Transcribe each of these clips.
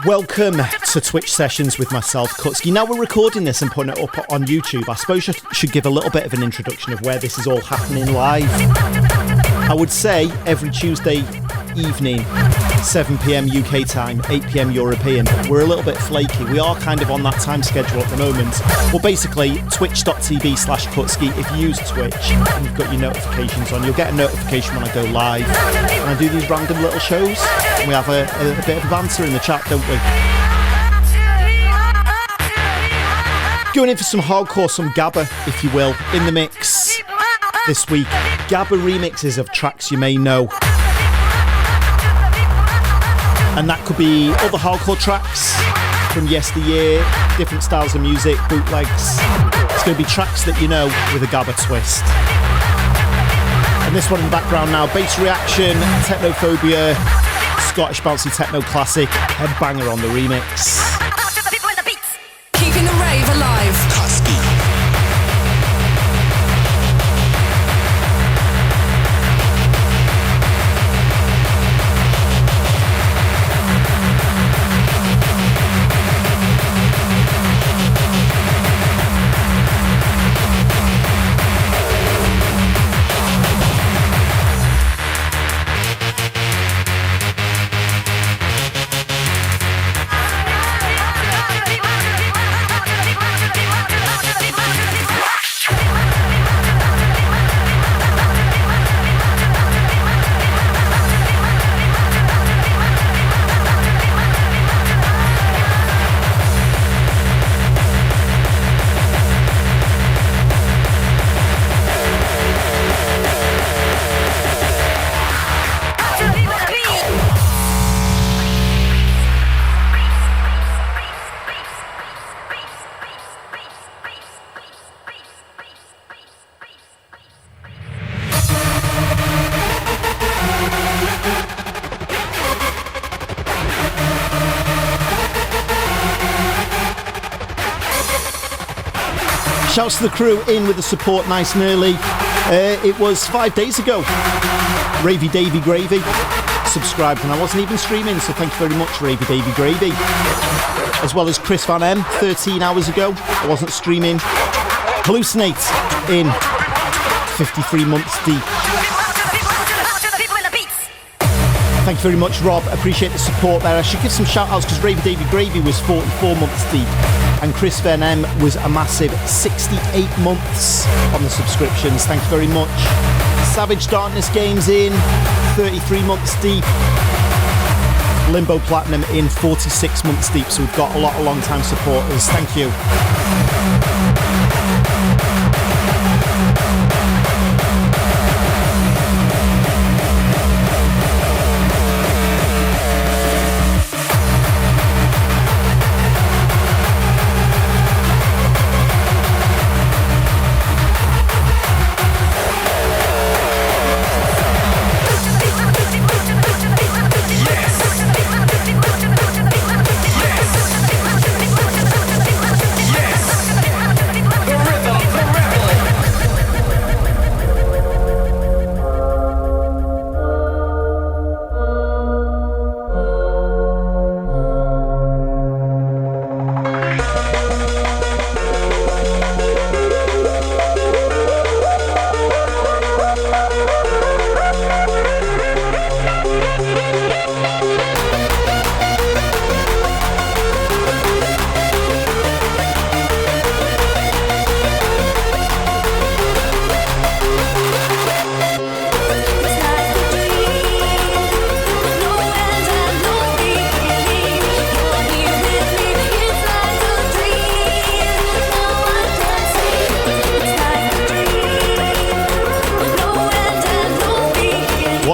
Welcome to Twitch Sessions with myself, Kutski. Now we're recording this and putting it up on YouTube. I suppose I should give a little bit of an introduction of where this is all happening live. I would say every Tuesday evening, 7 p.m. UK time, 8 p.m. European. We're a little bit flaky. We are kind of on that time schedule at the moment. Well, basically, twitch.tv/Kutski. If you use Twitch and you've got your notifications on, you'll get a notification when I go live. And I do these random little shows. And we have a bit of banter in the chat, don't we? Going in for some hardcore, some Gabber, if you will, in the mix this week. Gabber remixes of tracks you may know. And that could be other hardcore tracks from yesteryear, different styles of music, bootlegs. It's going to be tracks that you know with a Gabber twist. And this one in the background now, Bass Reaction, Technophobia, Scottish bouncy techno classic, Headbanger on the remix. Keeping the rave alive. Kutski. Shouts to the crew in with the support nice and early. It was 5 days ago. Ravy Davy Gravy subscribed and I wasn't even streaming, so thank you very much, Ravy Davy Gravy. As well as Chris Van M, 13 hours ago. I wasn't streaming. Hallucinate in 53 months deep. Thank you very much, Rob. Appreciate the support there. I should give some shout outs because Ravy Davy Gravy was 44 months deep. And Chris Van M was a massive 68 months on the subscriptions. Thank you very much. Savage Darkness Games in 33 months deep. Limbo Platinum in 46 months deep. So we've got a lot of long time supporters. Thank you.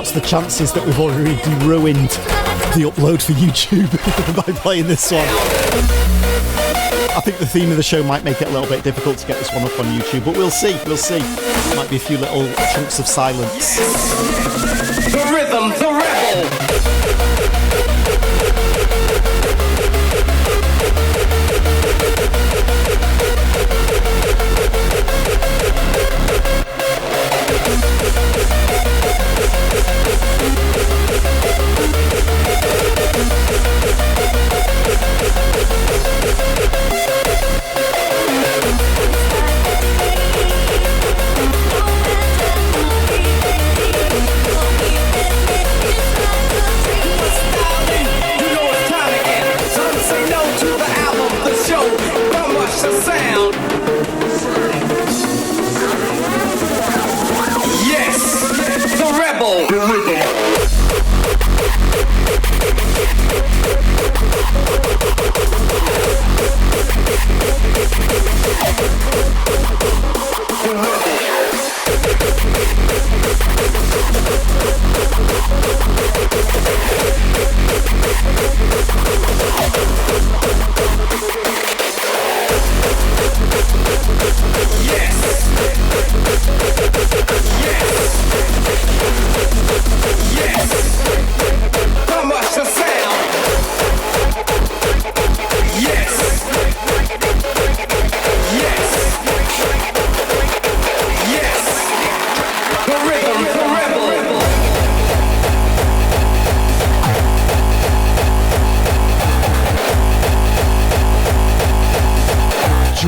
The chances that we've already ruined the upload for YouTube by playing this one. I think the theme of the show might make it a little bit difficult to get this one up on YouTube, but we'll see. Might be a few little chunks of silence. The rhythm, the rebel. Yes, the rebel. The rhythm.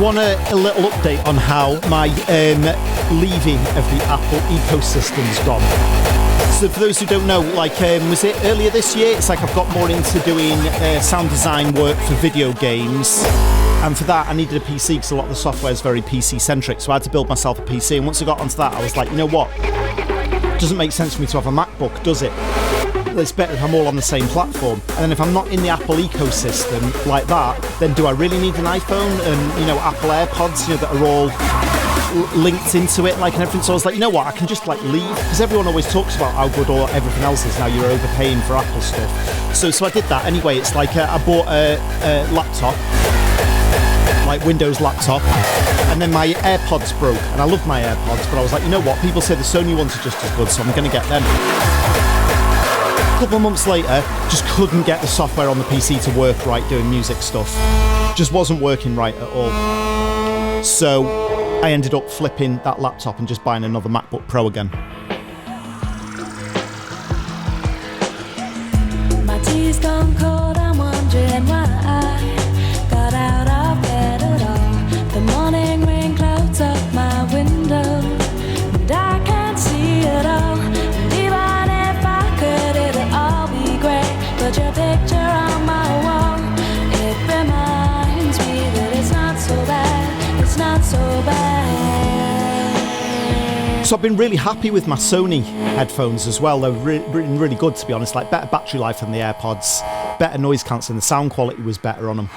Want a little update on how my leaving of the Apple ecosystem's gone. So for those who don't know, like was it earlier this year? It's like I've got more into doing sound design work for video games, and for that I needed a PC because a lot of the software is very PC centric, so I had to build myself a PC. And once I got onto that, I was like, you know what, it doesn't make sense for me to have a MacBook, does it? It's better if I'm all on the same platform. And then if I'm not in the Apple ecosystem like that, then do I really need an iPhone and, you know, Apple AirPods, you know, that are all linked into it, like, and everything? So I was like, you know what, I can just like leave, because everyone always talks about how good all everything else is now. You're overpaying for Apple stuff. So I did that anyway. It's like I bought a laptop, like Windows laptop, and then my AirPods broke, and I love my AirPods, but I was like, you know what, people say the Sony ones are just as good, so I'm going to get them. A couple of months later, just couldn't get the software on the PC to work right doing music stuff. Just wasn't working right at all. So I ended up flipping that laptop and just buying another MacBook Pro again. My tea's gone cold, I'm wondering why I got out of bed at all. The morning rain clouds up my window, and I can't see it all. And even if I could, it'd all be great. But your picture on my wall, it reminds me that it's not so bad. It's not so bad. So I've been really happy with my Sony headphones as well. They're really good, to be honest. Like, better battery life than the AirPods, better noise cancelling. The sound quality was better on them.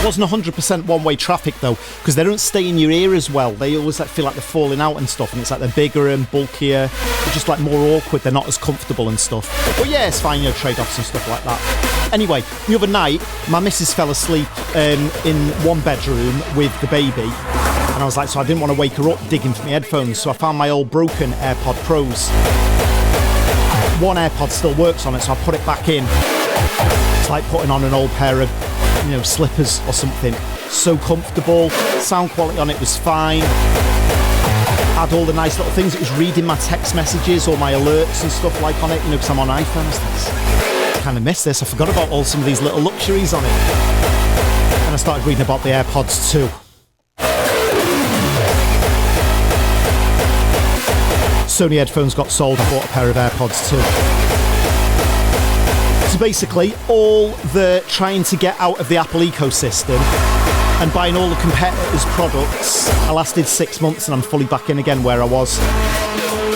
Wasn't 100% one-way traffic though, because they don't stay in your ear as well. They always feel like they're falling out and stuff, and it's like they're bigger and bulkier. They're just like more awkward. They're not as comfortable and stuff. But yeah, it's fine, you know, trade-offs and stuff like that. Anyway, the other night, my missus fell asleep in one bedroom with the baby. And I was like, so I didn't want to wake her up digging for my headphones, so I found my old broken AirPod Pros. One AirPod still works on it, so I put it back in. It's like putting on an old pair of, you know, slippers or something. So comfortable. Sound quality on it was fine. Had all the nice little things. It was reading my text messages or my alerts and stuff like on it, you know, because I'm on iPhones. I kind of missed this. I forgot about all some of these little luxuries on it. And I started reading about the AirPods too. Sony headphones got sold. I bought a pair of AirPods too. So basically, all the trying to get out of the Apple ecosystem and buying all the competitors' products, I lasted 6 months and I'm fully back in again where I was.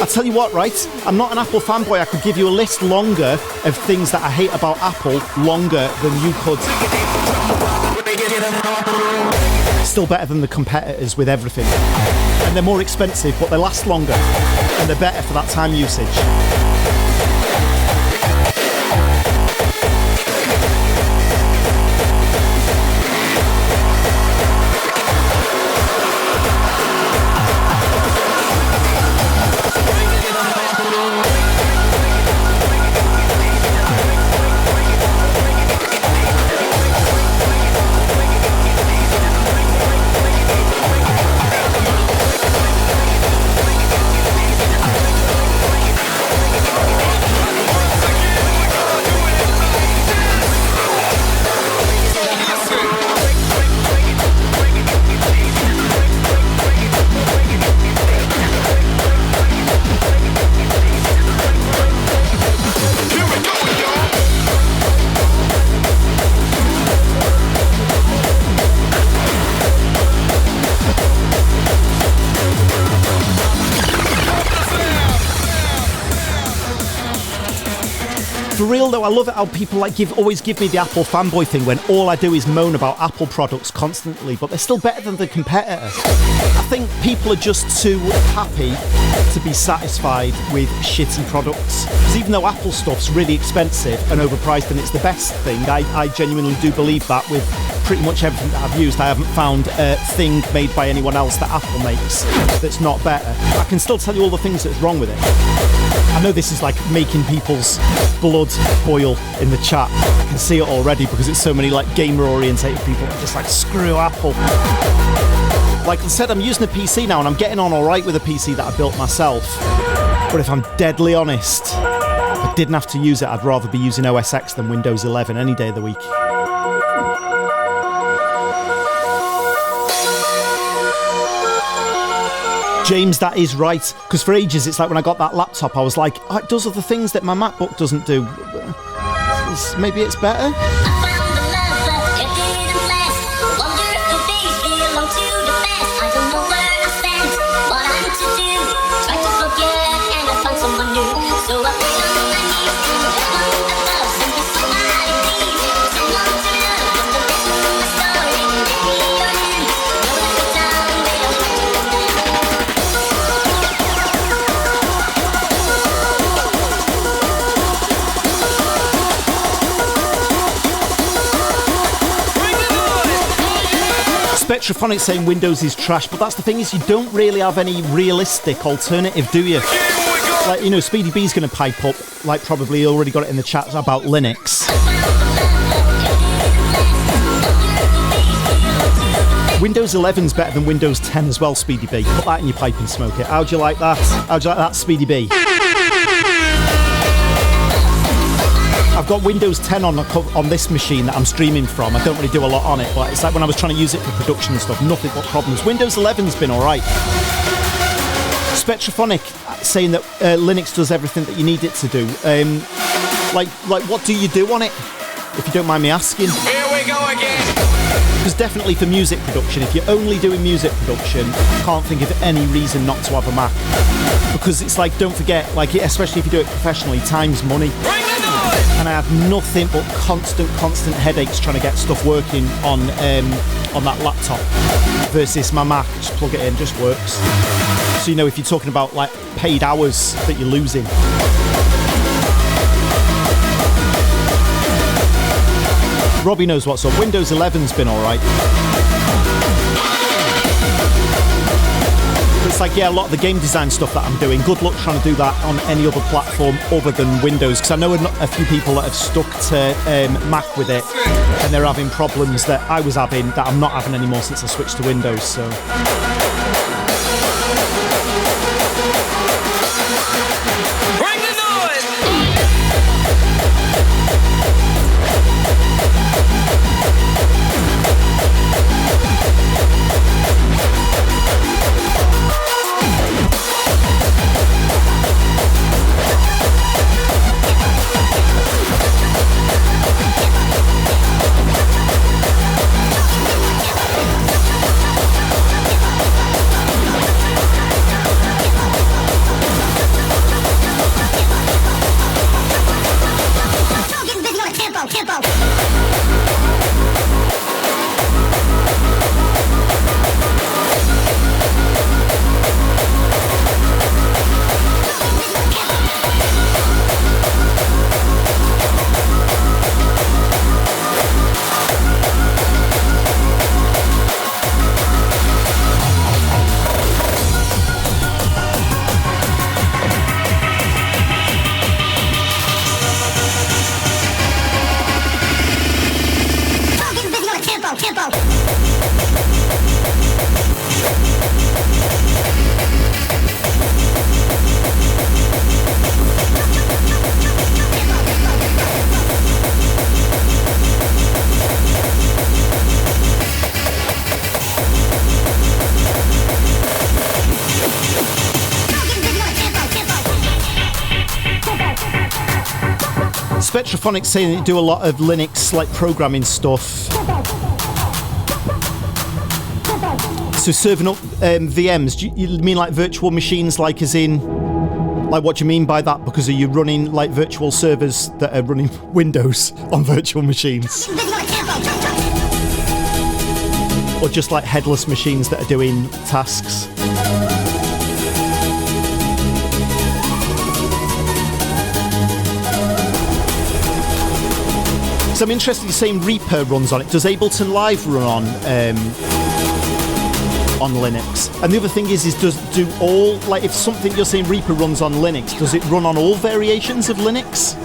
I tell you what, right? I'm not an Apple fanboy. I could give you a list longer of things that I hate about Apple, longer than you could. Still better than the competitors with everything. And they're more expensive, but they last longer. And they're better for that time usage. real though, I love it how people like always give me the Apple fanboy thing when all I do is moan about Apple products constantly, but they're still better than the competitor. I think people are just too happy to be satisfied with shitty products. Because even though Apple stuff's really expensive and overpriced and it's the best thing, I genuinely do believe that with pretty much everything that I've used. I haven't found a thing made by anyone else that Apple makes that's not better. I can still tell you all the things that's wrong with it. I know this is like making people's blood boil in the chat. I can see it already because it's so many like gamer-orientated people that are just like, screw Apple. Like I said, I'm using a PC now and I'm getting on alright with a PC that I built myself. But if I'm deadly honest, if I didn't have to use it, I'd rather be using OS X than Windows 11 any day of the week. James, that is right. Because for ages, it's like when I got that laptop, I was like, oh, it does other things that my MacBook doesn't do. Maybe it's better? Spectrophonic saying Windows is trash, but that's the thing is you don't really have any realistic alternative, do you? Like, you know, Speedy B's going to pipe up, like probably already got it in the chat about Linux. Windows 11's better than Windows 10 as well, Speedy B. Put that in your pipe and smoke it. How'd you like that? How'd you like that, Speedy B? I've got Windows 10 on this machine that I'm streaming from. I don't really do a lot on it, but it's like when I was trying to use it for production and stuff, nothing but problems. Windows 11's been alright. Spectrophonic saying that Linux does everything that you need it to do. Like what do you do on it? If you don't mind me asking. Here we go again. Because definitely for music production, if you're only doing music production, I can't think of any reason not to have a Mac. Because it's like, don't forget, like especially if you do it professionally, time's money. And I have nothing but constant headaches trying to get stuff working on that laptop versus my Mac. Just plug it in, just works. So you know, if you're talking about like paid hours that you're losing. Robbie knows what's up. Windows 11's been alright. It's like, yeah, a lot of the game design stuff that I'm doing, good luck trying to do that on any other platform other than Windows, because I know a few people that have stuck to Mac with it and they're having problems that I was having that I'm not having anymore since I switched to Windows, so... Spectrophonic saying they do a lot of Linux like programming stuff. So serving up VMs, do you mean like virtual machines, like as in Like, what do you mean by that? Because are you running like virtual servers that are running Windows on virtual machines? Or just like headless machines that are doing tasks? So I'm interested, you're saying Reaper runs on it. Does Ableton Live run on Linux? And the other thing is do all, like, if something you're saying Reaper runs on Linux, does it run on all variations of Linux?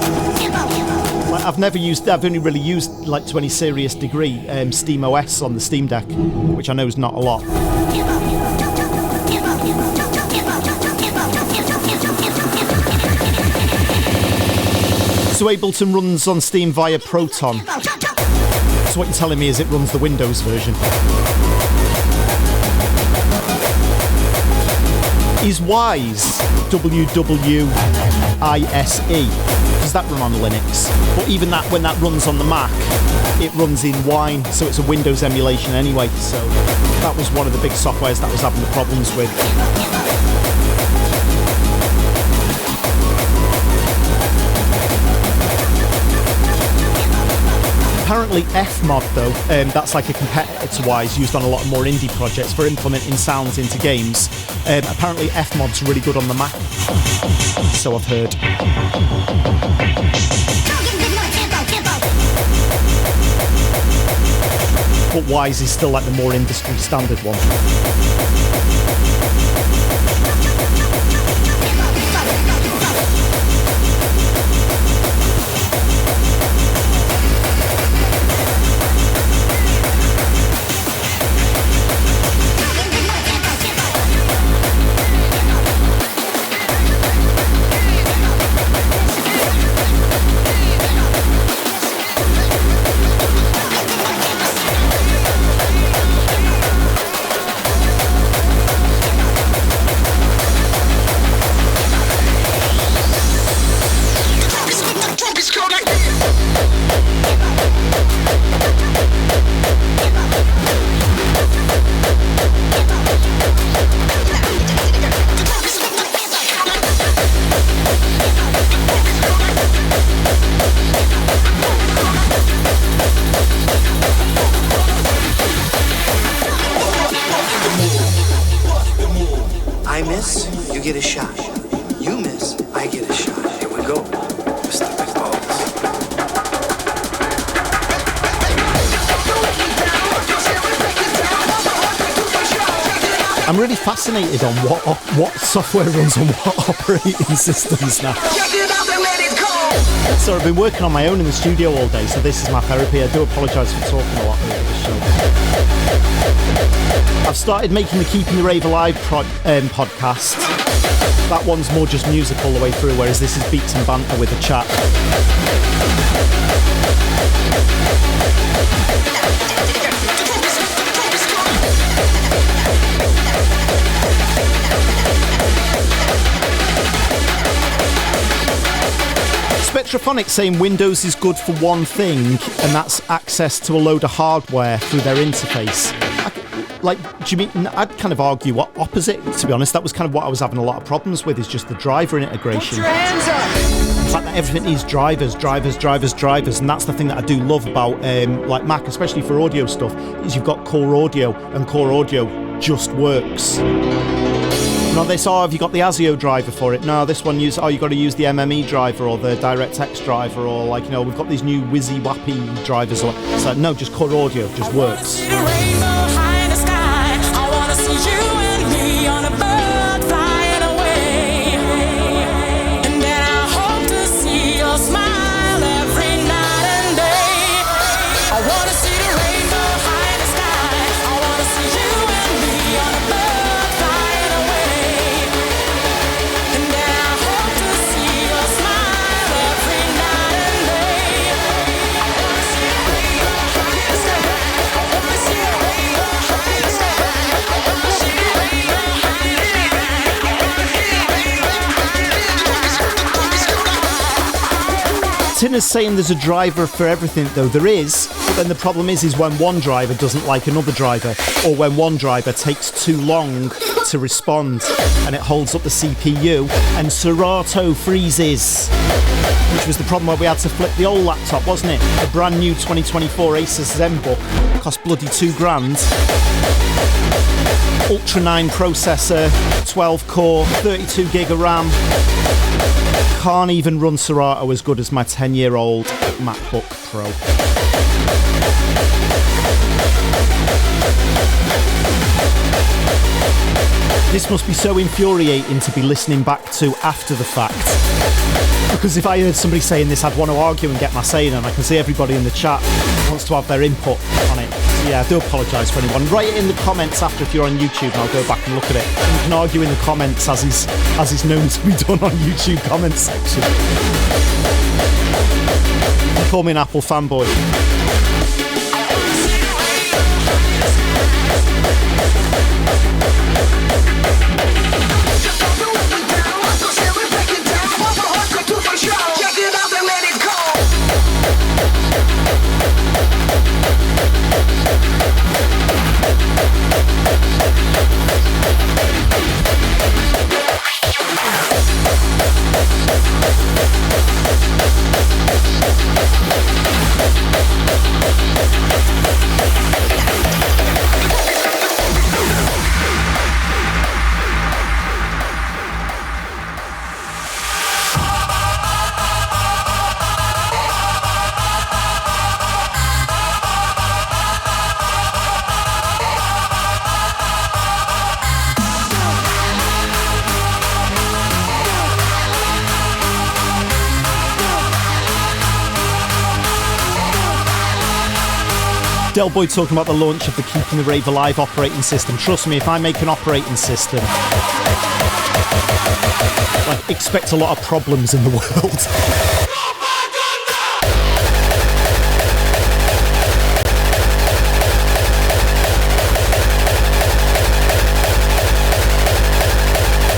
Like, I've only really used, like, to any serious degree, Steam OS on the Steam Deck, which I know is not a lot. So Ableton runs on Steam via Proton. So what you're telling me is it runs the Windows version. Is Wise, W-W-I-S-E, does that run on Linux? But even that, when that runs on the Mac, it runs in Wine, so it's a Windows emulation anyway. So that was one of the big softwares that I was having the problems with. Apparently Fmod though, that's like a competitor to Wise, used on a lot more indie projects for implementing sounds into games. Apparently Fmod's really good on the Mac, so I've heard. But Wise is still like the more industry standard one. I miss, you get a shot. You miss, I get a shot. Here we go, Mr. Big Balls. I'm really fascinated on what software runs on what operating systems now. So I've been working on my own in the studio all day, so this is my therapy. I do apologise for talking a lot over this show. I've started making the Keeping the Rave Alive podcast. That one's more just music all the way through, whereas this is beats and banter with a chat. Spectrophonic saying Windows is good for one thing, and that's access to a load of hardware through their interface. Do you mean, I'd kind of argue what opposite, to be honest. That was kind of what I was having a lot of problems with, is just the driver integration. Put your hands up! The fact that everything needs drivers, and that's the thing that I do love about like Mac, especially for audio stuff, is you've got Core Audio, and Core Audio just works. No, they saw, have you got the ASIO driver for it? No, this one you've got to use the MME driver or the DirectX driver, or like, you know, we've got these new whizzy wappy drivers. So no, just Core Audio just works. Tinner's saying there's a driver for everything, though. There is, but then the problem is when one driver doesn't like another driver, or when one driver takes too long to respond and it holds up the CPU and Serato freezes, which was the problem where we had to flip the old laptop, wasn't it? The brand new 2024 Asus ZenBook cost bloody £2,000. Ultra 9 processor, 12 core, 32 gig of RAM. Can't even run Serato as good as my 10-year-old MacBook Pro. This must be so infuriating to be listening back to after the fact. Because if I heard somebody saying this, I'd want to argue and get my saying, and I can see everybody in the chat wants to have their input on it. So yeah, I do apologise for anyone. Write it in the comments after if you're on YouTube, and I'll go back and look at it. And you can argue in the comments as is known to be done on YouTube comments section. You call me an Apple fanboy. Delboy talking about the launch of the Keeping the Rave Alive operating system. Trust me, if I make an operating system, like, expect a lot of problems in the world.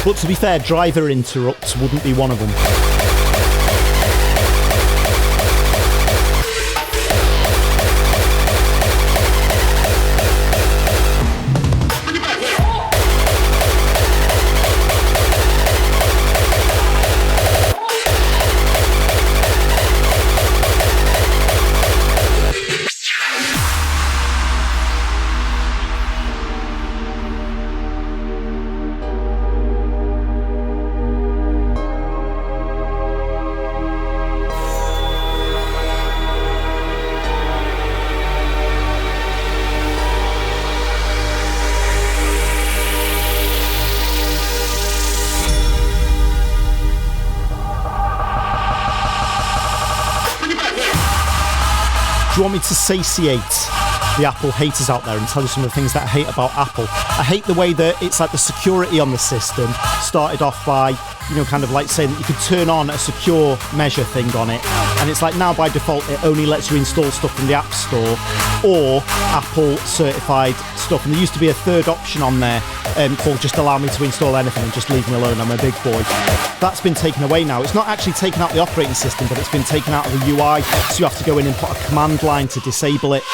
But to be fair, driver interrupts wouldn't be one of them. Do you want me to satiate the Apple haters out there and tell you some of the things that I hate about Apple? I hate the way that it's like the security on the system started off by, you know, kind of like saying that you could turn on a secure measure thing on it, and it's like now by default it only lets you install stuff from the App Store or Apple certified stuff, and there used to be a third option on there called just allow me to install anything and just leave me alone, I'm a big boy. That's been taken away now. It's not actually taken out the operating system, but it's been taken out of the UI, so you have to go in and put a command line to disable it.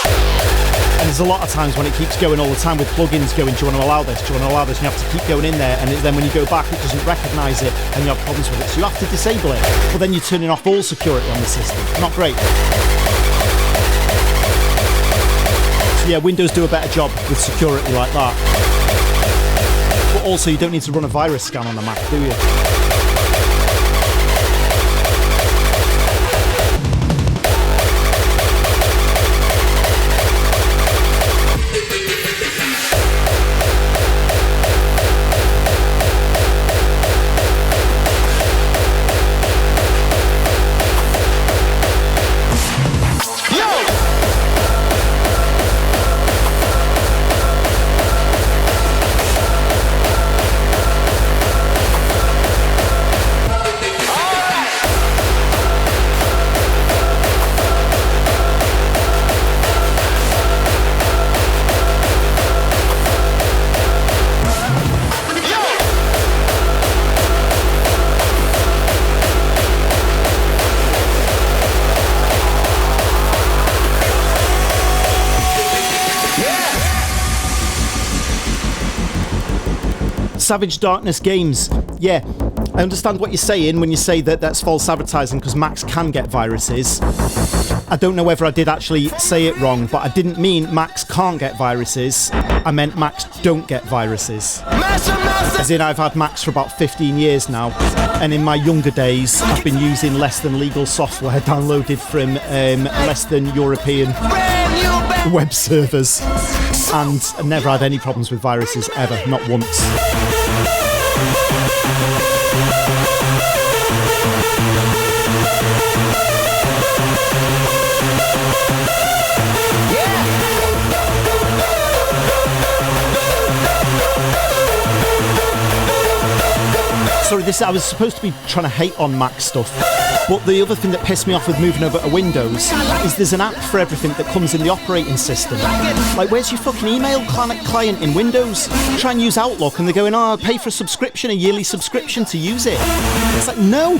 And there's a lot of times when it keeps going all the time with plugins going, do you want to allow this, do you want to allow this, and you have to keep going in there, and then when you go back it doesn't recognise it and you have problems with it, so you have to disable it. But then you're turning off all security on the system. Not great. So yeah, Windows do a better job with security like that. But also you don't need to run a virus scan on the Mac, do you? Savage Darkness Games. Yeah, I understand what you're saying when you say that that's false advertising because Macs can get viruses. I don't know whether I did actually say it wrong, but I didn't mean Macs can't get viruses. I meant Macs don't get viruses. As in, I've had Macs for about 15 years now, and in my younger days, I've been using less than legal software downloaded from less than European web servers, and I never had any problems with viruses ever, not once. Sorry, I was supposed to be trying to hate on Mac stuff, but the other thing that pissed me off with moving over to Windows is there's an app for everything that comes in the operating system. Like, where's your fucking email client in Windows? Try and use Outlook and they're going, oh, pay for a yearly subscription to use it. It's like, no.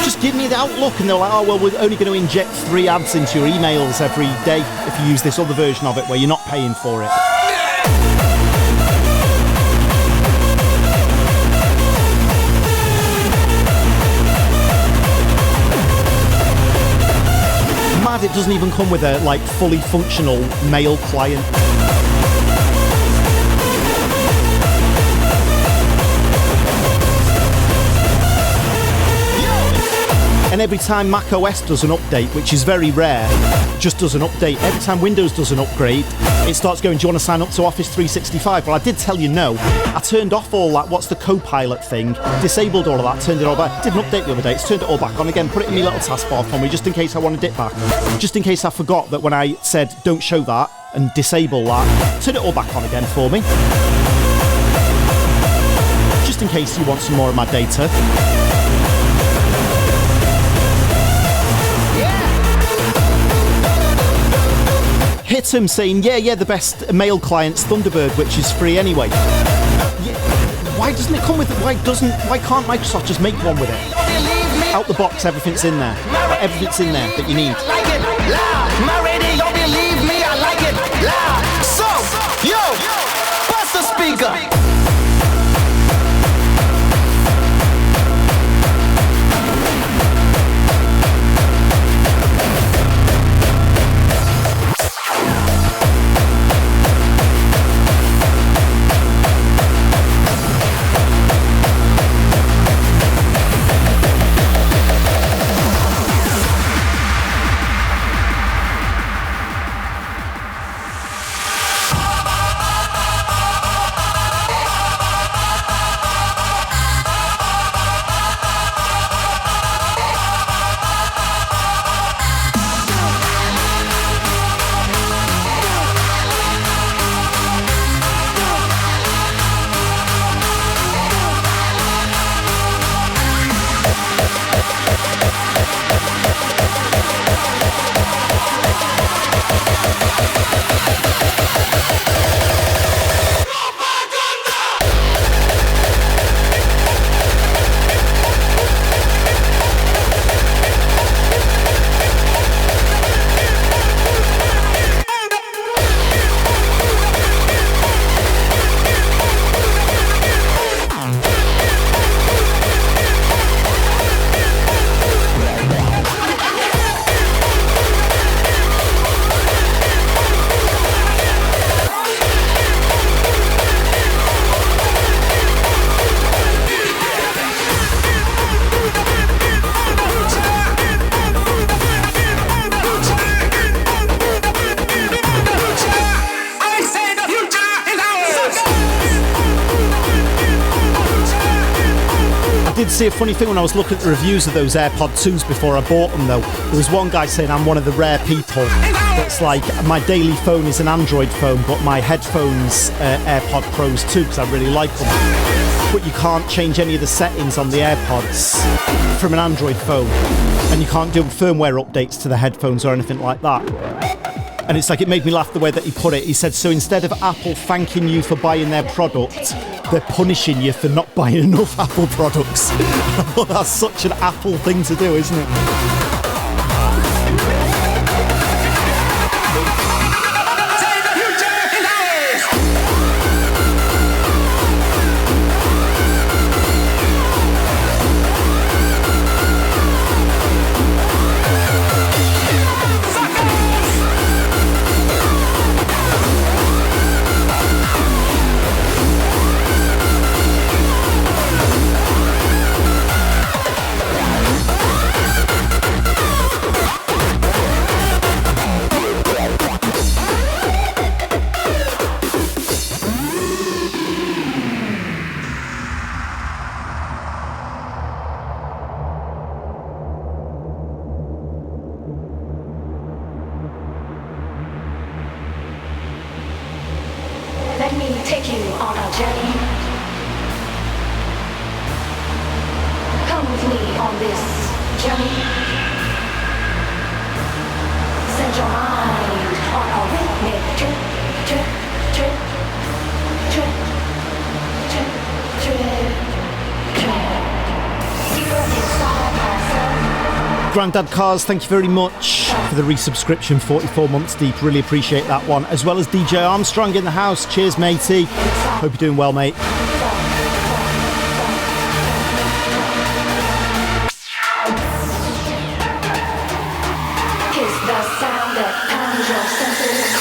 Just give me the Outlook, and they're like, oh, well, we're only going to inject 3 ads into your emails every day if you use this other version of it where you're not paying for it. Mad, it doesn't even come with a like fully functional mail client. And every time Mac OS does an update, which is very rare, just does an update. Every time Windows does an upgrade, it starts going, do you want to sign up to Office 365? Well, I did tell you no. I turned off all that, what's the Copilot thing, disabled all of that, turned it all back. Did an update the other day, it's turned it all back on again, put it in my little taskbar for me, just in case I wanted it back. Just in case I forgot that when I said, don't show that, and disable that, turn it all back on again for me. Just in case you want some more of my data. Hit him saying, yeah, the best mail client's Thunderbird, which is free anyway. Yeah, why doesn't it come with it? Why can't Microsoft just make one with it? Out the box, everything's in there. Everything's in there that you need. Like it loud. My radio don't believe me, I like it loud. So, yo, bust the speaker. See a funny thing when I was looking at the reviews of those AirPod 2s before I bought them though. There was one guy saying I'm one of the rare people that's like, my daily phone is an Android phone, but my headphones AirPod Pros too, because I really like them. But you can't change any of the settings on the AirPods from an Android phone, and you can't do firmware updates to the headphones or anything like that. And it's like, it made me laugh the way that he put it. He said, so instead of Apple thanking you for buying their product, they're punishing you for not buying enough Apple products. Well, that's such an Apple thing to do, isn't it? take you on a journey. Come with me on this journey. Set your mind on a rhythmic trip, trip, trip, trip, trip, trip, trip. Here inside myself. Grandad Cars, thank you very much for the resubscription, 44 months deep. Really appreciate that one. As well as DJ Armstrong in the house. Cheers, matey. Hope you're doing well, mate. Kiss the sound that calms your senses.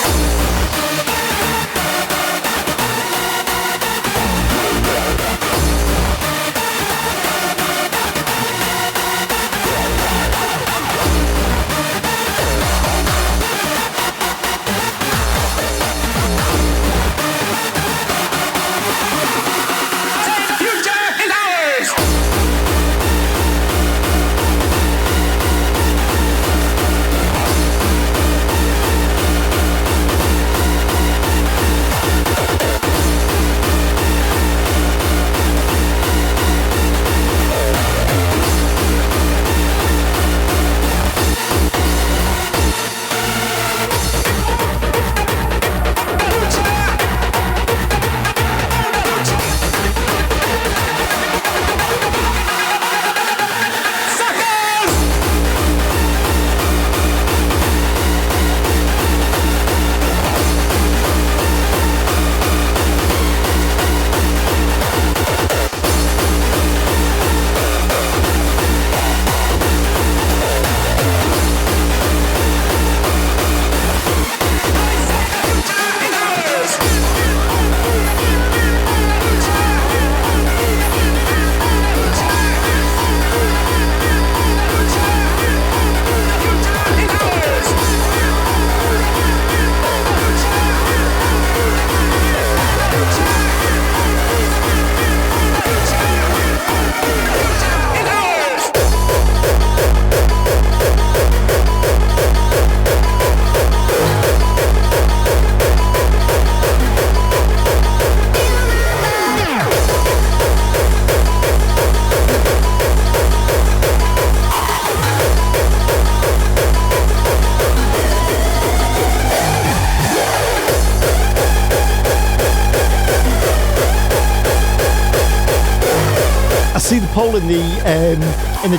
See the poll in the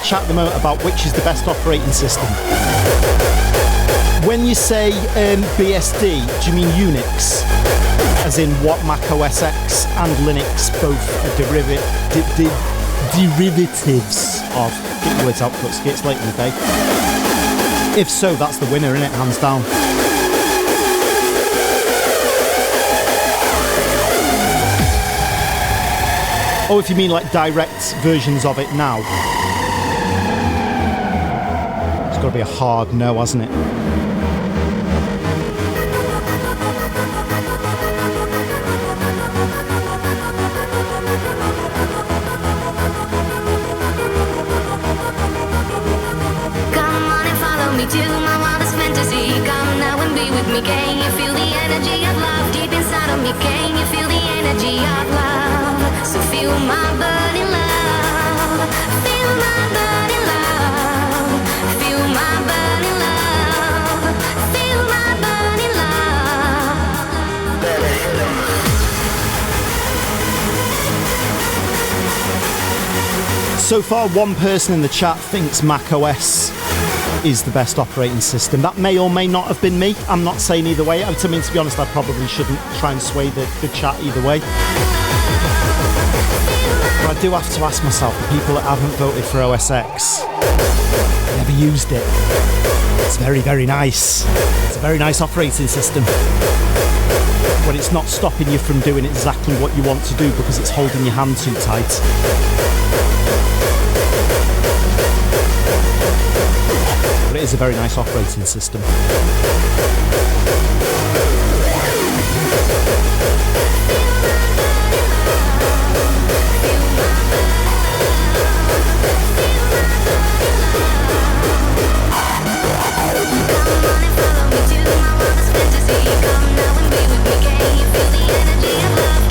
chat at the moment about which is the best operating system. When you say BSD, do you mean Unix? As in what Mac OS X and Linux both are derivatives of? Get your words out, Kutski, it's late in the day. If so, that's the winner, innit? Hands down. Oh, if you mean like direct versions of it now. It's got to be a hard no, hasn't it? Come on and follow me to my wildest fantasy. Come now and be with me. Can you feel the energy of love deep inside of me? Can you feel the energy of love? So feel my burning love, feel my burning love, feel my burning love, feel my burning love. So far, one person in the chat thinks Mac OS is the best operating system. That may or may not have been me. I'm not saying either way. I mean, to be honest, I probably shouldn't try and sway the chat either way. But I do have to ask myself, the people that haven't voted for OS X, never used it. It's very, very nice. It's a very nice operating system. When it's not stopping you from doing exactly what you want to do because it's holding your hand too tight. But it is a very nice operating system. Come now and be with me. Can you feel the energy of love?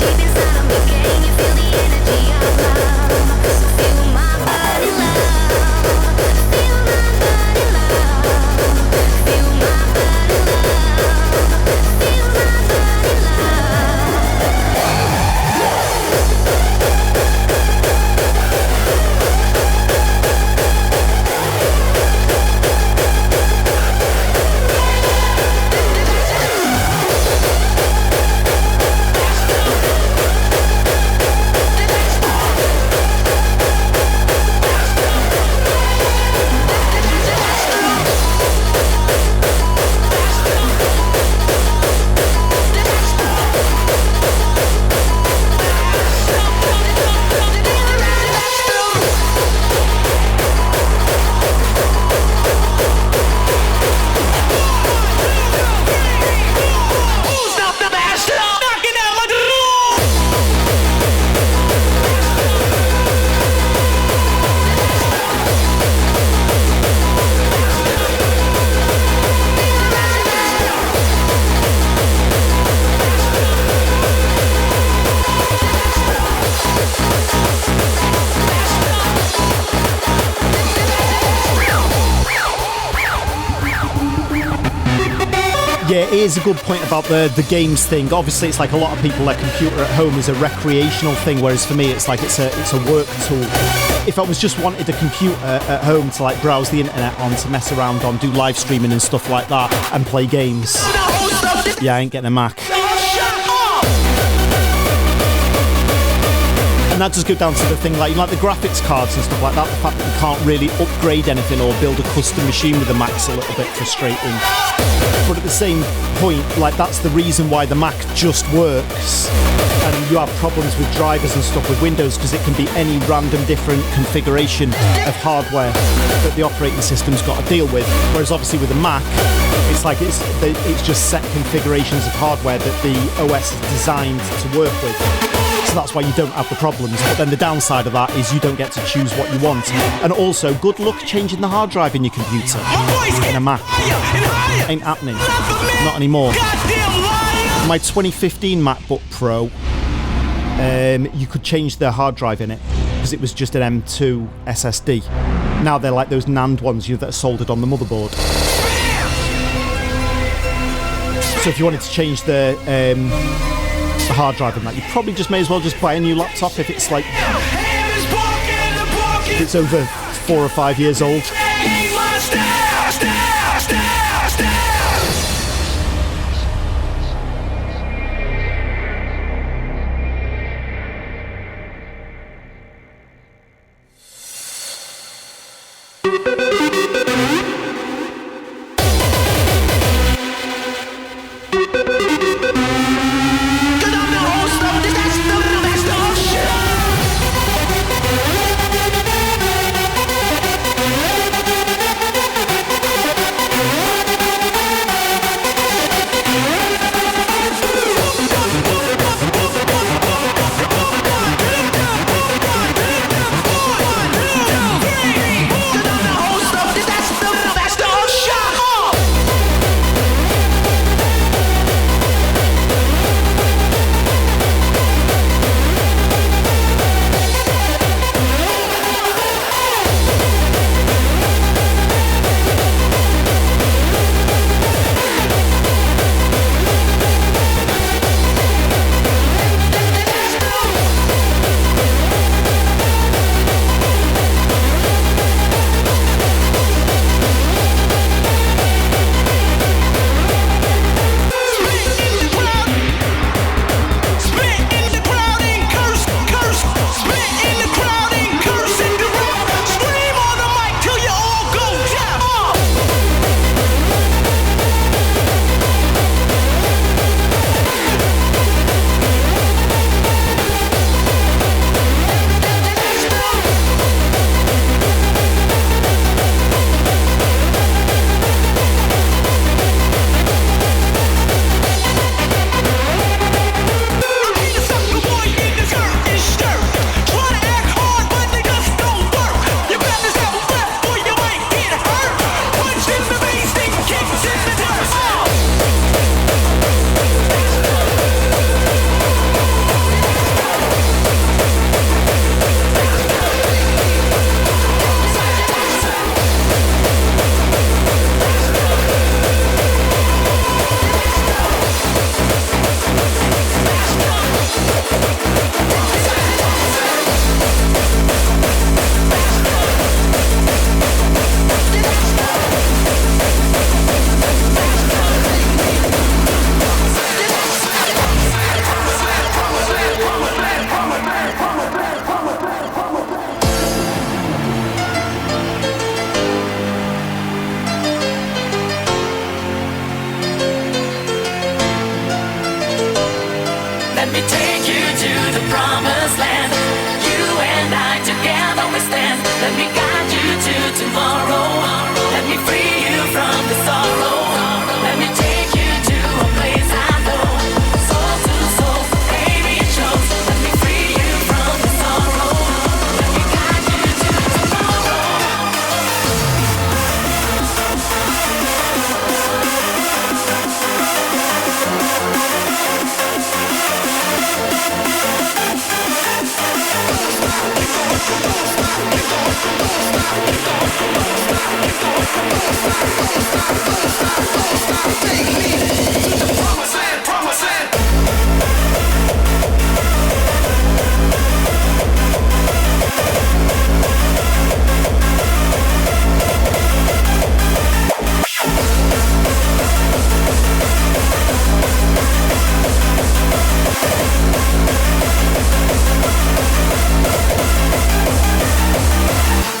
Yeah, it is a good point about the games thing. Obviously, it's like a lot of people, their computer at home is a recreational thing, whereas for me, it's like it's a work tool. If I was just wanted a computer at home to like browse the internet on, to mess around on, do live streaming and stuff like that, and play games, yeah, I ain't getting a Mac. And that does go down to the thing like the graphics cards and stuff like that. The fact that you can't really upgrade anything or build a custom machine with the Mac's a little bit frustrating. But at the same point, like that's the reason why the Mac just works. And you have problems with drivers and stuff with Windows because it can be any random different configuration of hardware that the operating system's got to deal with. Whereas obviously with a Mac, it's like it's just set configurations of hardware that the OS is designed to work with. So that's why you don't have the problems. But then the downside of that is you don't get to choose what you want. And also, good luck changing the hard drive in your computer. In a Mac. Ain't happening. Not anymore. My 2015 MacBook Pro, you could change the hard drive in it because it was just an M2 SSD. Now they're like those NAND ones that are soldered on the motherboard. So if you wanted to change the hard drive on that, you probably just may as well just buy a new laptop if it's like if it's over 4 or 5 years old.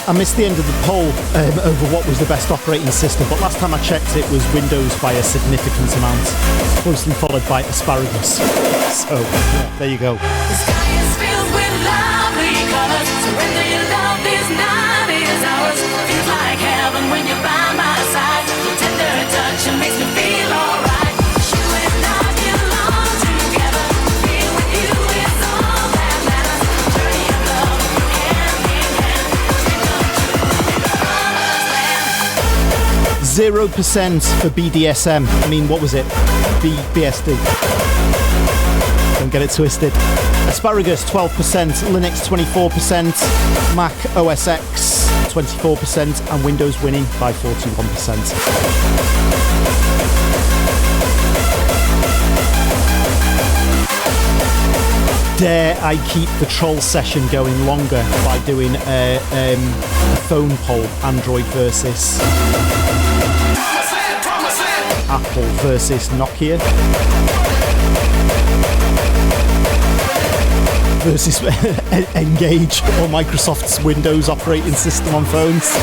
I missed the end of the poll over what was the best operating system, but last time I checked it was Windows by a significant amount, closely followed by asparagus. So, yeah, there you go. The sky is filled with lovely colors. Surrender your love, this night is ours. Feels like heaven when you're by my side. Your tender touch makes me feel alright. You and I belong together. Being with you is all that matters. Journey of love, hand in hand. Dream come true. 0% for BDSM. I mean, what was it? BSD. Don't get it twisted. Asparagus 12%, Linux 24%, Mac OS X 24%, and Windows winning by 41%. Dare I keep the troll session going longer by doing a phone poll, Android versus Apple versus Nokia versus Engage or Microsoft's Windows operating system on phones.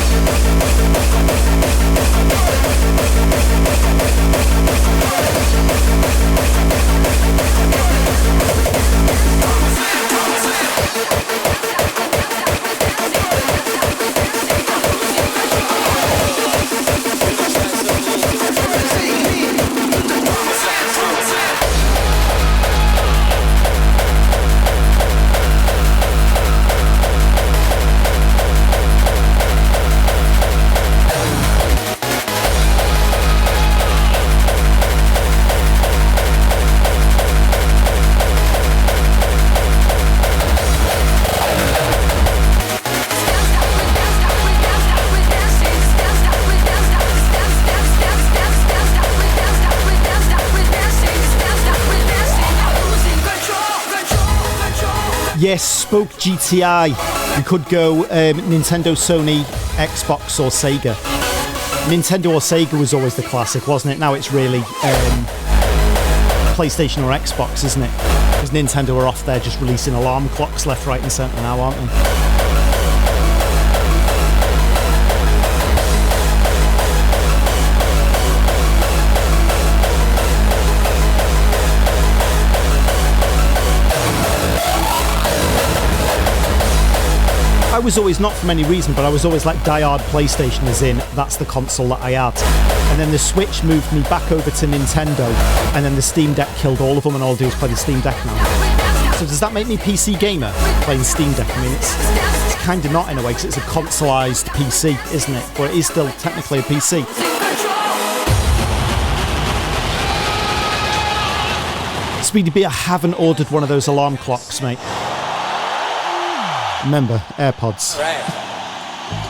Yes, spoke GTI. We could go Nintendo, Sony, Xbox or Sega. Nintendo or Sega was always the classic, wasn't it? Now it's really PlayStation or Xbox, isn't it? Because Nintendo are off there just releasing alarm clocks left, right and centre now, aren't they? I was always, not from any reason, but I was always like diehard PlayStation, as in that's the console that I had. And then the Switch moved me back over to Nintendo, and then the Steam Deck killed all of them, and all I do is play the Steam Deck now. So does that make me PC gamer, playing Steam Deck? I mean, it's kind of not in a way, because it's a consoleized PC, isn't it? But it is still technically a PC. Speedy B, I haven't ordered one of those alarm clocks, mate. Remember, AirPods. Right.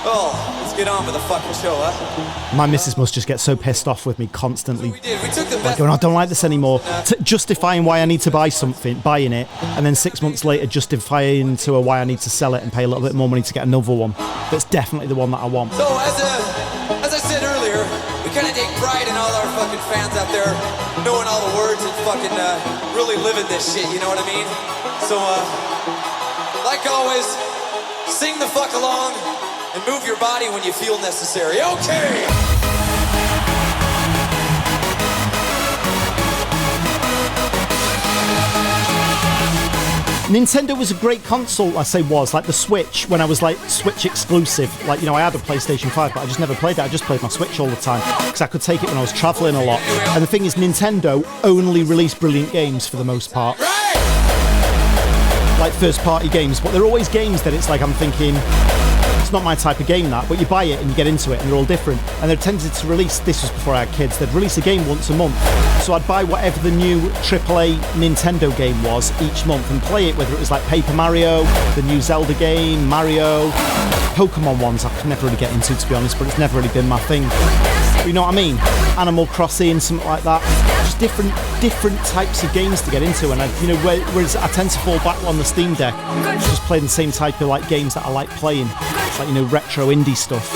Oh, let's get on with the fucking show, huh? My missus must just get so pissed off with me constantly. We took the Like best. going, I don't like this anymore. Justifying why I need to buy something, buying it, and then 6 months later justifying to why I need to sell it and pay a little bit more money to get another one. That's definitely the one that I want. So, as I said earlier, we kind of take pride in all our fucking fans out there knowing all the words and fucking really living this shit, you know what I mean? So, like always, sing the fuck along and move your body when you feel necessary. Okay! Nintendo was a great console, I say was, like the Switch, when I was like Switch exclusive. Like, you know, I had a PlayStation 5, but I just never played it. I just played my Switch all the time because I could take it when I was traveling a lot. And the thing is, Nintendo only released brilliant games for the most part. Like first party games, but they're always games that it's like I'm thinking, it's not my type of game that, but you buy it and you get into it and they're all different. And they're tended to release, this was before I had kids, they'd release a game once a month. So I'd buy whatever the new AAA Nintendo game was each month and play it, whether it was like Paper Mario, the new Zelda game, Mario, Pokemon ones I could never really get into, to be honest, but it's never really been my thing. You know what I mean? Animal Crossing, something like that. Just different types of games to get into, and I, you know, whereas I tend to fall back on the Steam Deck, just playing the same type of like games that I like playing, like, you know, retro indie stuff.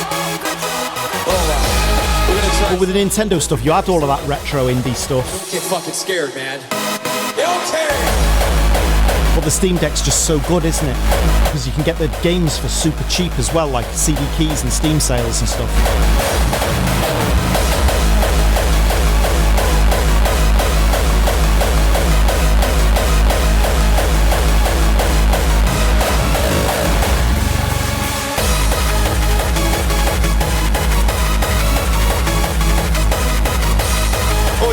But with the Nintendo stuff, you had all of that retro indie stuff. Don't get fucking scared, man. Okay! But the Steam Deck's just so good, isn't it? Because you can get the games for super cheap as well, like CD keys and Steam sales and stuff.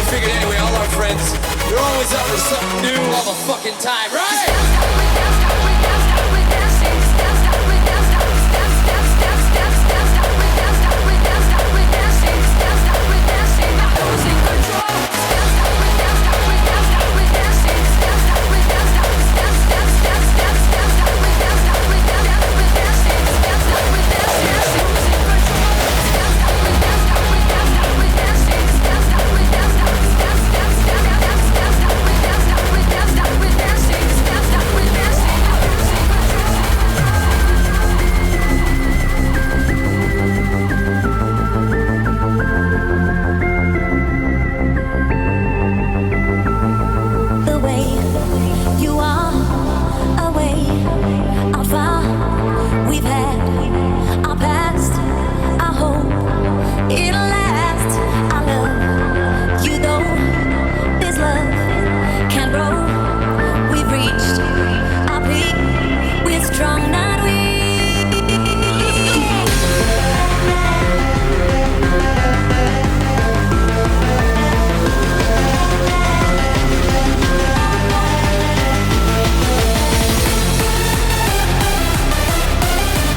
Figured anyway, all our friends, they're always up for something new all the fucking time, right?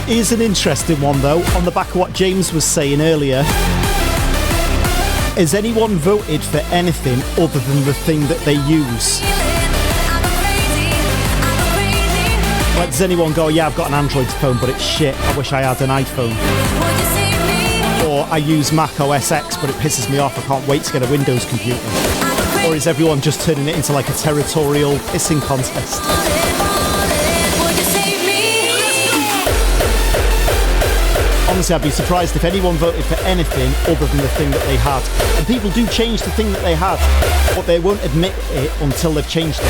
Here's an interesting one though, on the back of what James was saying earlier. Has anyone voted for anything other than the thing that they use? Like, does anyone go, yeah, I've got an Android phone, but it's shit, I wish I had an iPhone? Or I use Mac OS X, but it pisses me off, I can't wait to get a Windows computer? Or is everyone just turning it into like a territorial pissing contest? Honestly, I'd be surprised if anyone voted for anything other than the thing that they had. And people do change the thing that they had, but they won't admit it until they've changed it.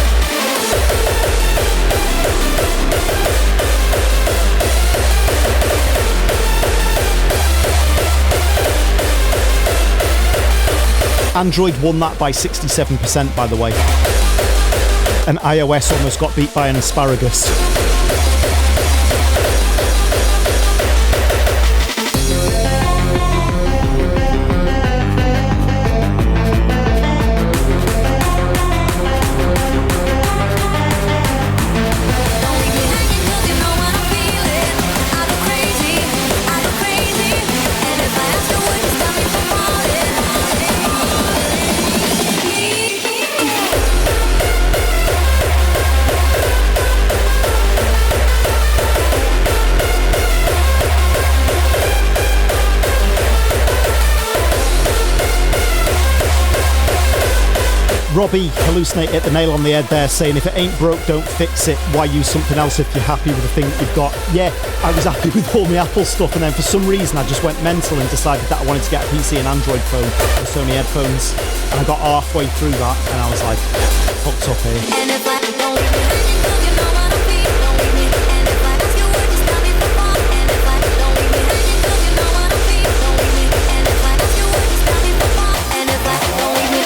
Android won that by 67%, by the way. And iOS almost got beat by an asparagus. Robbie Hallucinate hit the nail on the head there, saying if it ain't broke, don't fix it. Why use something else if you're happy with the thing that you've got? Yeah, I was happy with all my Apple stuff, and then for some reason I just went mental and decided that I wanted to get a PC and Android phone with Sony headphones. And I got halfway through that and I was like, fucked up here. And if I don't leave behind you, you know what I feel. Don't leave me. And if I ask you, would you stop me from falling? And if I don't leave behind you, you know what I feel. Don't leave me. And if I ask you, would you stop me from falling? And if I don't leave me.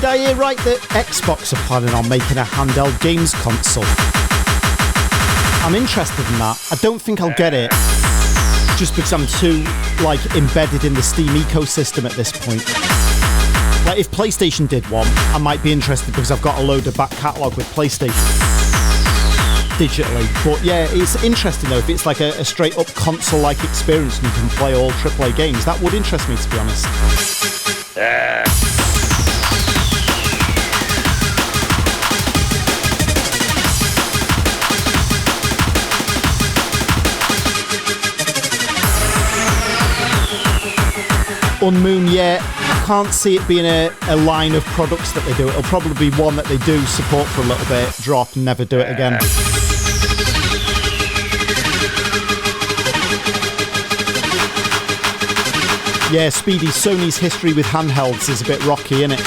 I hear right that Xbox are planning on making a handheld games console? I'm interested in that. I don't think I'll get it, just because I'm too, like, embedded in the Steam ecosystem at this point. Like, if PlayStation did one, I might be interested because I've got a load of back catalogue with PlayStation digitally. But yeah, it's interesting though, if it's like a straight-up console-like experience and you can play all AAA games, that would interest me, to be honest. Unmoon, yeah, I can't see it being a line of products that they do. It'll probably be one that they do support for a little bit, drop, and never do it again. Yeah, Speedy, Sony's history with handhelds is a bit rocky, innit?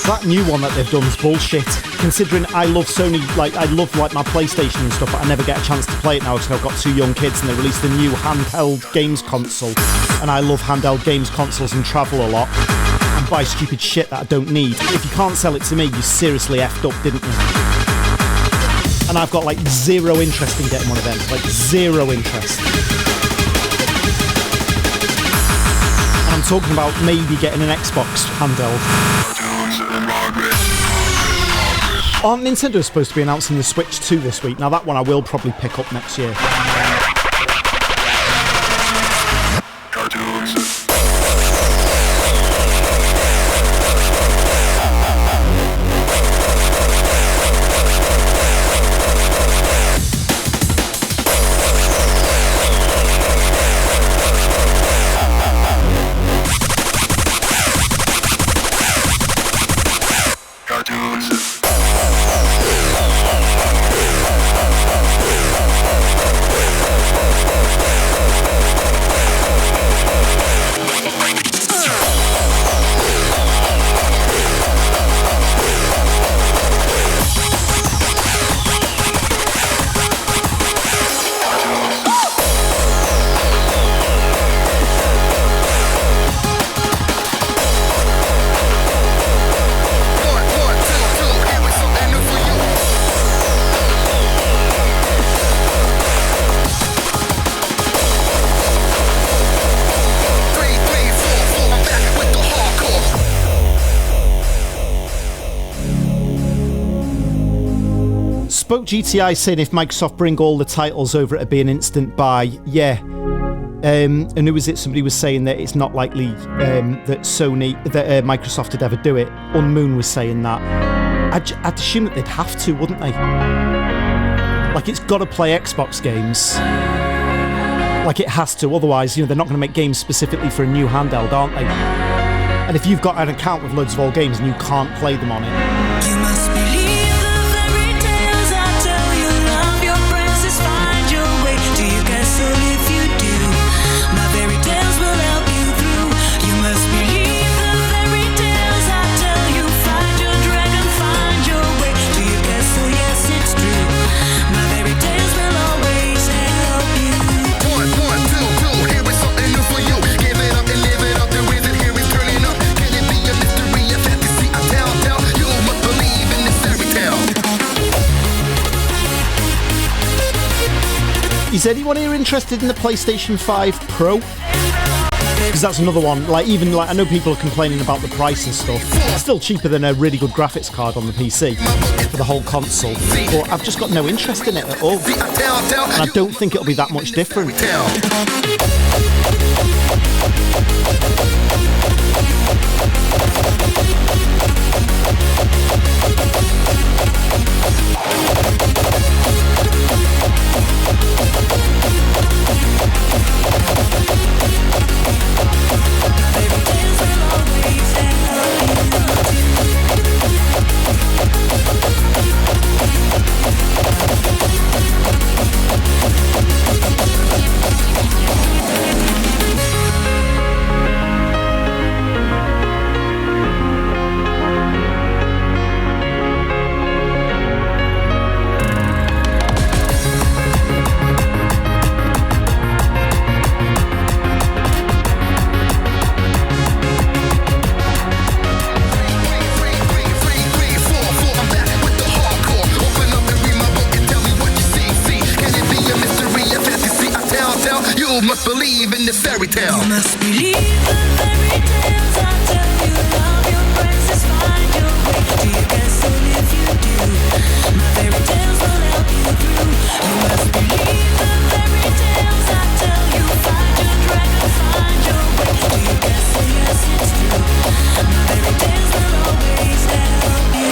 That new one that they've done is bullshit. Considering I love Sony, like I love like my PlayStation and stuff, but I never get a chance to play it now because I've got 2 young kids and they released a new handheld games console. And I love handheld games consoles and travel a lot and buy stupid shit that I don't need. If you can't sell it to me, you seriously effed up, didn't you? And I've got like 0 interest in getting one of them, like 0 interest. And I'm talking about maybe getting an Xbox handheld. Nintendo is supposed to be announcing the Switch 2 this week. Now that one I will probably pick up next year. Spoke GTI saying if Microsoft bring all the titles over, it'd be an instant buy. Yeah. And who was it? Somebody was saying that it's not likely that Microsoft would ever do it. Unmoon was saying that. I'd assume that they'd have to, wouldn't they? Like, it's got to play Xbox games. Like, it has to. Otherwise, they're not going to make games specifically for a new handheld, aren't they? And if you've got an account with loads of old games and you can't play them on it, You must believe the fairy tales I tell you. Love your princess, find your way to your castle if you do. My fairy tales will help you through. You must believe the fairy tales I tell you. Find your dragon, find your way to your castle. Yes, it's true. My fairy tales will always help you. One, two, here is something new for you. Give it up and live it up. The reason here is turning up. Can it be a mystery, a fantasy, a tell? You must believe in this fairy tale. is anyone here interested in the PlayStation 5 Pro? Because that's another one. Like, even like, I know people are complaining about the price and stuff. It's still cheaper than a really good graphics card on the PC for the whole console. But I've just got no interest in it at all. And I don't think it'll be that much different. believe in this fairy tale. You must believe the fairy tales I tell you. Love your princess, find your way. Do you guess only if you do? My fairy tales will help you through. You must believe the fairy tales I tell you. Find your dragon, find your way. Do you guess? Oh yes, it's true. My fairy tales will always help you.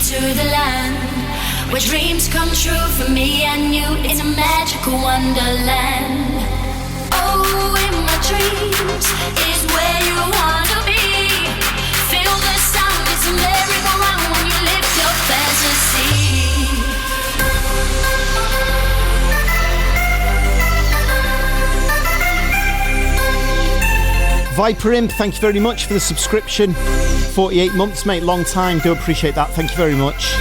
To the land where dreams come true for me and you. It's a magical wonderland. Oh, in my dreams is where you wanna be. Feel the sound, it's a merry-go-round when you live your fantasy. Viper Imp, thank you very much for the subscription. 48 months, mate, long time. Do appreciate that. Thank you very much.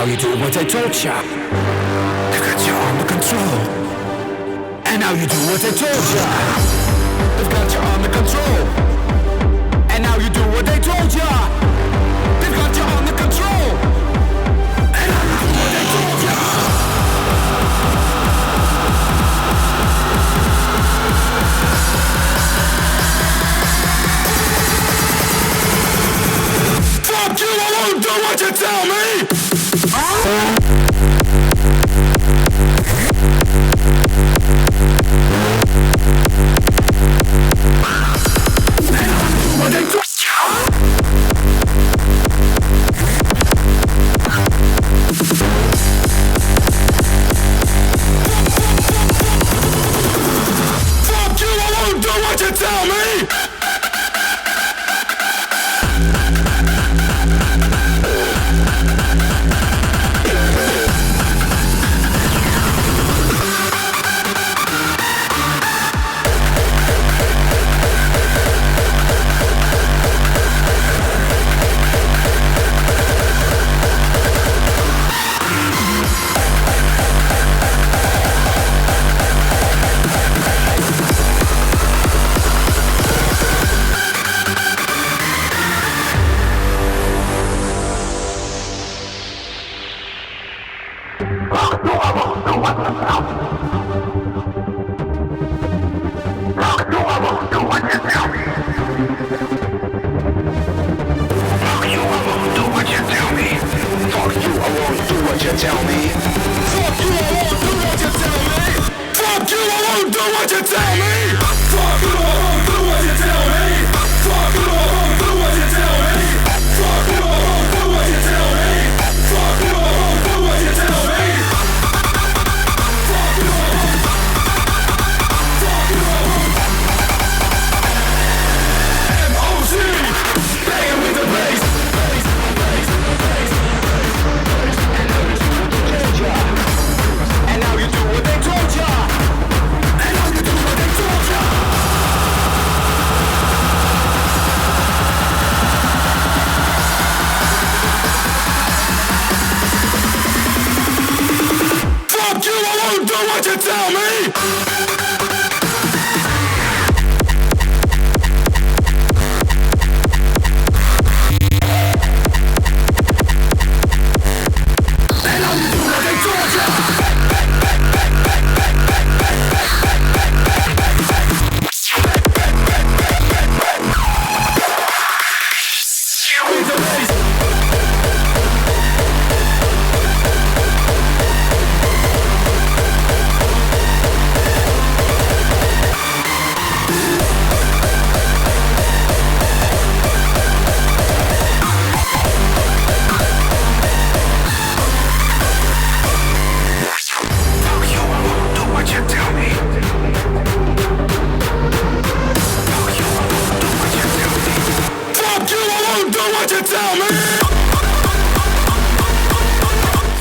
now you do what I told ya. They've got you under control. And now you do what I told ya. They've got you under control. And now you do what they told ya. They've got you under control. And now you do what they told ya. Fuck you, I won't do what you tell me! What they do?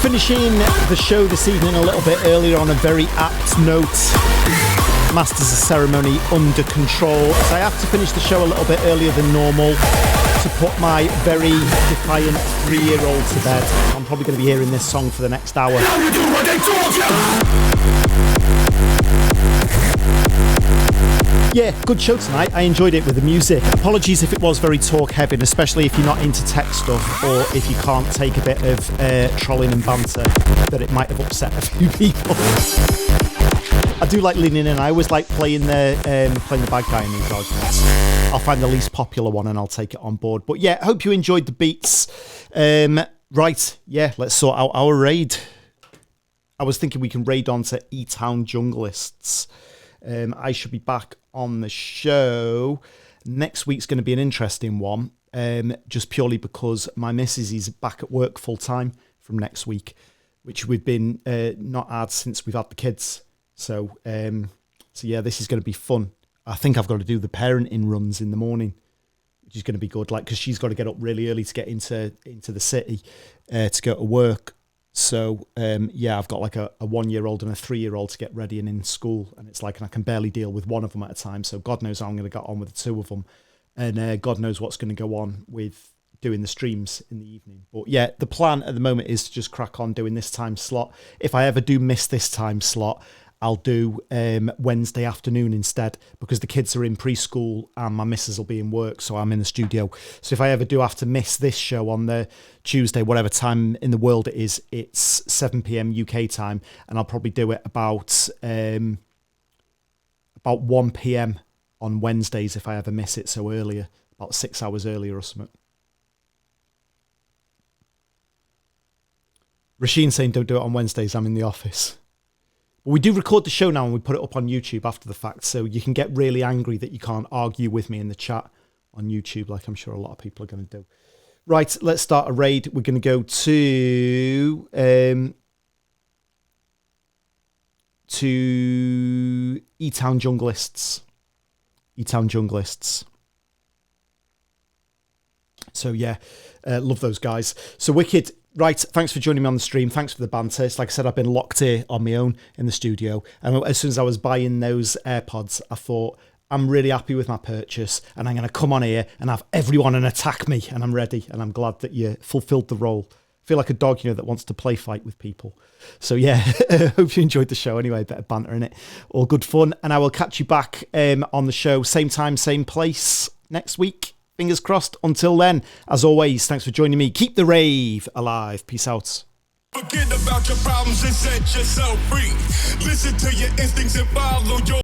Finishing the show this evening a little bit earlier on a very apt note. Masters of Ceremony under control. So I have to finish the show a little bit earlier than normal to put my very defiant 3-year-old to bed. I'm probably going to be hearing this song for the next hour. Yeah, good show tonight. I enjoyed it with the music. Apologies if it was very talk heavy, and especially if you're not into tech stuff or if you can't take a bit of trolling and banter, that it might have upset a few people. I do like leaning in. I always like playing the bad guy in these arguments. I'll find the least popular one and I'll take it on board. But yeah, hope you enjoyed the beats. Right, yeah, let's sort out our raid. I was thinking we can raid on to E-Town Junglists. I should be back on the show. Next week's going to be an interesting one, just purely because my missus is back at work full time from next week, which we've been not had since we've had the kids. So yeah, this is going to be fun. I think I've got to do the parenting runs in the morning, which is going to be good. Like, because she's got to get up really early to get into the city to go to work. So, yeah, I've got like a 1-year-old and a 3-year-old to get ready and in school. And it's like, and I can barely deal with one of them at a time. So God knows how I'm going to get on with the two of them. And God knows what's going to go on with doing the streams in the evening. But yeah, the plan at the moment is to just crack on doing this time slot. If I ever do miss this time slot, I'll do Wednesday afternoon instead, because the kids are in preschool and my missus will be in work, so I'm in the studio. So if I ever do have to miss this show on the Tuesday, whatever time in the world it is, it's 7 p.m. UK time, and I'll probably do it about 1 p.m. on Wednesdays if I ever miss it so earlier, about 6 hours earlier or something. Rasheen saying don't do it on Wednesdays, I'm in the office. But we do record the show now and we put it up on YouTube after the fact, so you can get really angry that you can't argue with me in the chat on YouTube, like I'm sure a lot of people are going to do. Right, let's start a raid. We're going to go to E-Town Junglists. E-Town Junglists. So yeah, love those guys. So Wicked. Right, thanks for joining me on the stream. Thanks for the banter. It's like I said, I've been locked here on my own in the studio. And as soon as I was buying those AirPods, I thought, I'm really happy with my purchase and I'm going to come on here and have everyone and attack me. And I'm ready. And I'm glad that you fulfilled the role. I feel like a dog, that wants to play fight with people. So yeah, hope you enjoyed the show anyway. Bit of banter in it. All good fun. And I will catch you back on the show. Same time, same place next week. Fingers crossed. Until then, as always, thanks for joining me. Keep the rave alive. Peace out. Forget about your problems and set yourself free. Listen to your instincts and follow your